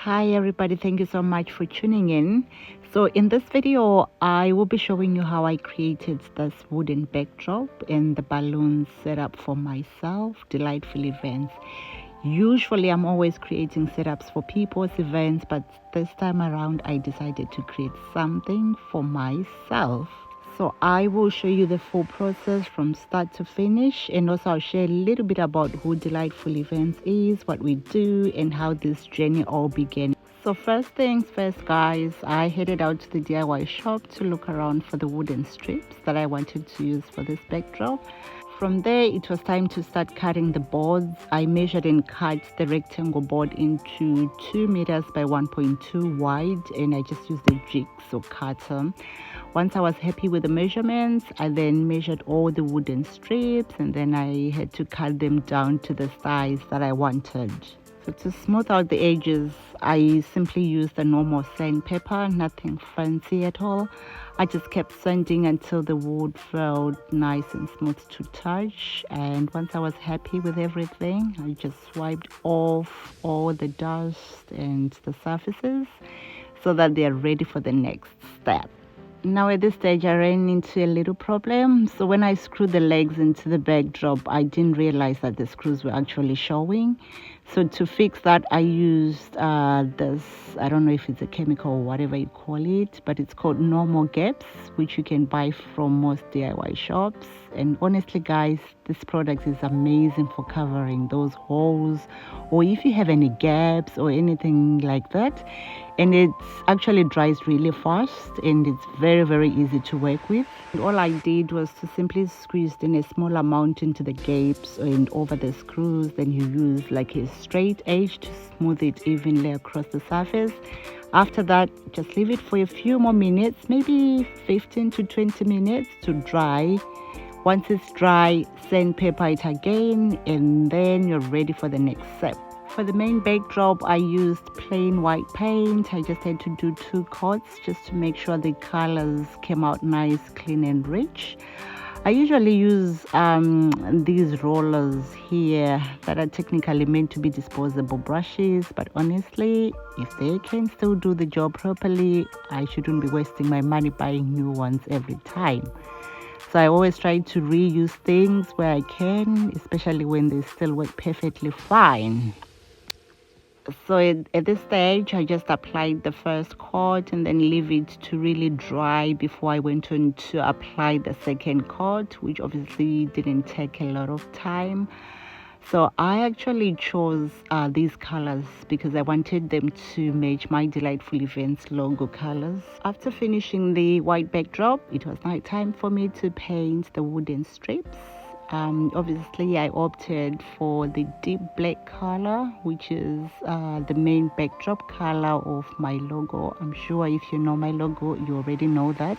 Hi everybody, thank you so much for tuning in. So in this video I will be showing you how I created this wooden backdrop and the balloons set up for myself, delightful events. Usually I'm always creating setups for people's events, but this time around I decided to create something for myself. So I will show you the full process from start to finish, and also I'll share a little bit about who Delightful Events is, what we do, and how this journey all began. So first things first, guys, I headed out to the DIY shop to look around for the wooden strips that I wanted to use for this backdrop. From there, it was time to start cutting the boards. I measured and cut the rectangle board into 2 meters by 1.2 wide, and I just used a jigsaw cutter. Once I was happy with the measurements, I then measured all the wooden strips, and then I had to cut them down to the size that I wanted. So to smooth out the edges, I simply used a normal sandpaper, nothing fancy at all. I just kept sanding until the wood felt nice and smooth to touch. And once I was happy with everything, I just wiped off all the dust and the surfaces so that they are ready for the next step. Now at this stage I ran into a little problem. So when I screwed the legs into the backdrop, I didn't realize that the screws were actually showing. So to fix that, I used this, I don't know if it's a chemical or whatever you call it, but it's called normal gaps, which you can buy from most DIY shops. And honestly guys, this product is amazing for covering those holes, or if you have any gaps or anything like that. And it actually dries really fast, and it's very easy to work with. And all I did was to simply squeeze in a small amount into the gaps and over the screws. Then you use like a straight edge to smooth it evenly across the surface. After that, just leave it for a few more minutes, maybe 15 to 20 minutes to dry. Once it's dry, sandpaper it again, and then you're ready for the next step. For the main backdrop, I used plain white paint. I just had to do 2 coats just to make sure the colors came out nice, clean and rich. I usually use these rollers here that are technically meant to be disposable brushes, but honestly, if they can still do the job properly, I shouldn't be wasting my money buying new ones every time. So I always try to reuse things where I can, especially when they still work perfectly fine. So at this stage, I just applied the first coat and then leave it to really dry before I went on to apply the second coat, which obviously didn't take a lot of time. So I actually chose these colors because I wanted them to match my Delightful Events logo colors. After finishing the white backdrop, it was now time for me to paint the wooden strips. Obviously I opted for the deep black color, which is the main backdrop color of my logo. I'm sure if you know my logo, you already know that.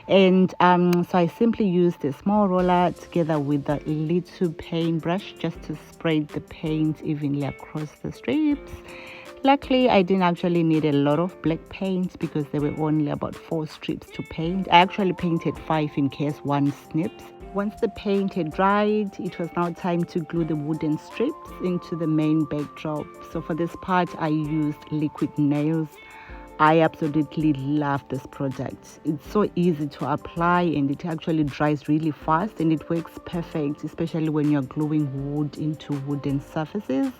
And so I simply used a small roller together with a little paintbrush just to spread the paint evenly across the strips. Luckily, I didn't actually need a lot of black paint because there were only about 4 strips to paint. I actually painted 5 in case one snips. Once the paint had dried, it was now time to glue the wooden strips into the main backdrop. So for this part, I used liquid nails. I absolutely love this product. It's so easy to apply, and it actually dries really fast, and it works perfect, especially when you're gluing wood into wooden surfaces.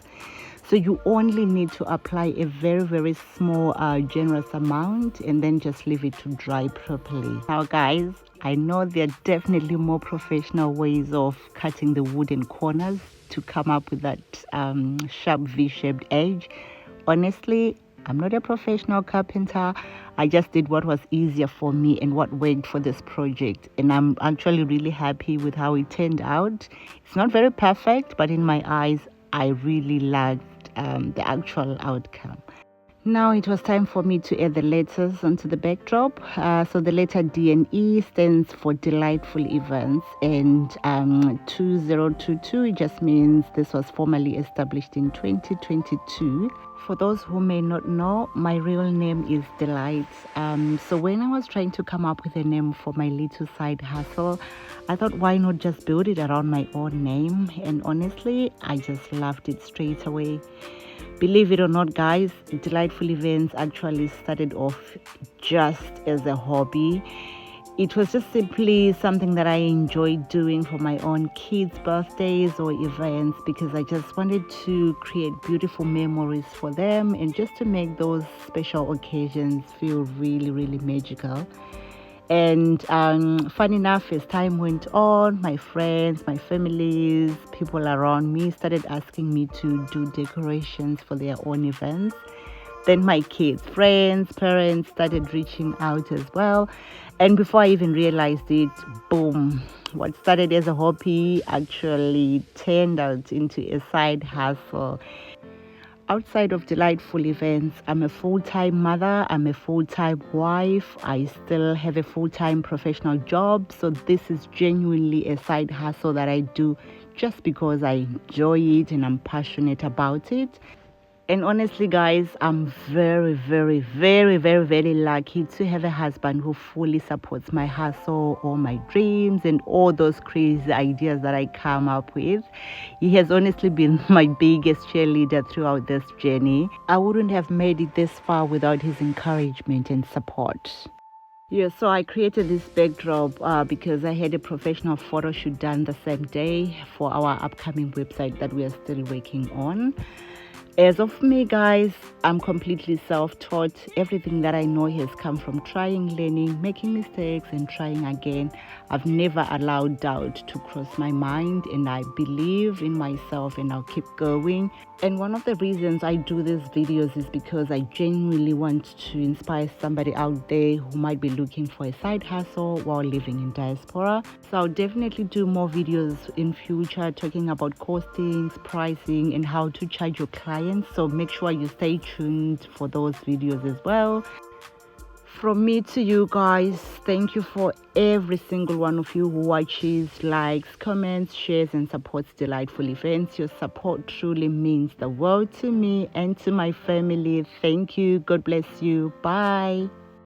So you only need to apply a very small generous amount, and then just leave it to dry properly. Now guys, I know there are definitely more professional ways of cutting the wooden corners to come up with that sharp V-shaped edge. Honestly, I'm not a professional carpenter. I just did what was easier for me and what worked for this project. And I'm actually really happy with how it turned out. It's not very perfect, but in my eyes, I really liked the actual outcome. Now it was time for me to add the letters onto the backdrop. So the letter D and E stands for Delightful Events, and 2022 just means this was formally established in 2022. For those who may not know, my real name is Delight. So when I was trying to come up with a name for my little side hustle, I thought, why not just build it around my own name? And honestly, I just loved it straight away. Believe it or not, guys, Delightful Events actually started off just as a hobby. It was just simply something that I enjoyed doing for my own kids' birthdays or events, because I just wanted to create beautiful memories for them and just to make those special occasions feel really, really magical. And fun enough, as time went on, my friends, my families, people around me started asking me to do decorations for their own events. Then my kids, friends, parents started reaching out as well. And before I even realized it, boom, what started as a hobby actually turned out into a side hustle. Outside of Delightful Events, I'm a full-time mother, I'm a full-time wife, I still have a full-time professional job. So this is genuinely a side hustle that I do just because I enjoy it and I'm passionate about it. And honestly, guys, I'm very, very, very, very, very lucky to have a husband who fully supports my hustle, all my dreams, and all those crazy ideas that I come up with. He has honestly been my biggest cheerleader throughout this journey. I wouldn't have made it this far without his encouragement and support. Yeah, so I created this backdrop because I had a professional photo shoot done the same day for our upcoming website that we are still working on. As of me, guys, I'm completely self-taught. Everything that I know has come from trying, learning, making mistakes, and trying again. I've never allowed doubt to cross my mind, and I believe in myself and I'll keep going. And one of the reasons I do these videos is because I genuinely want to inspire somebody out there who might be looking for a side hustle while living in diaspora. So I'll definitely do more videos in future talking about costings, pricing, and how to charge your clients. So make sure you stay tuned for those videos as well. From me to you guys, thank you for every single one of you who watches, likes, comments, shares, and supports Delightful Events. Your support truly means the world to me and to my family. Thank you. God bless you. Bye.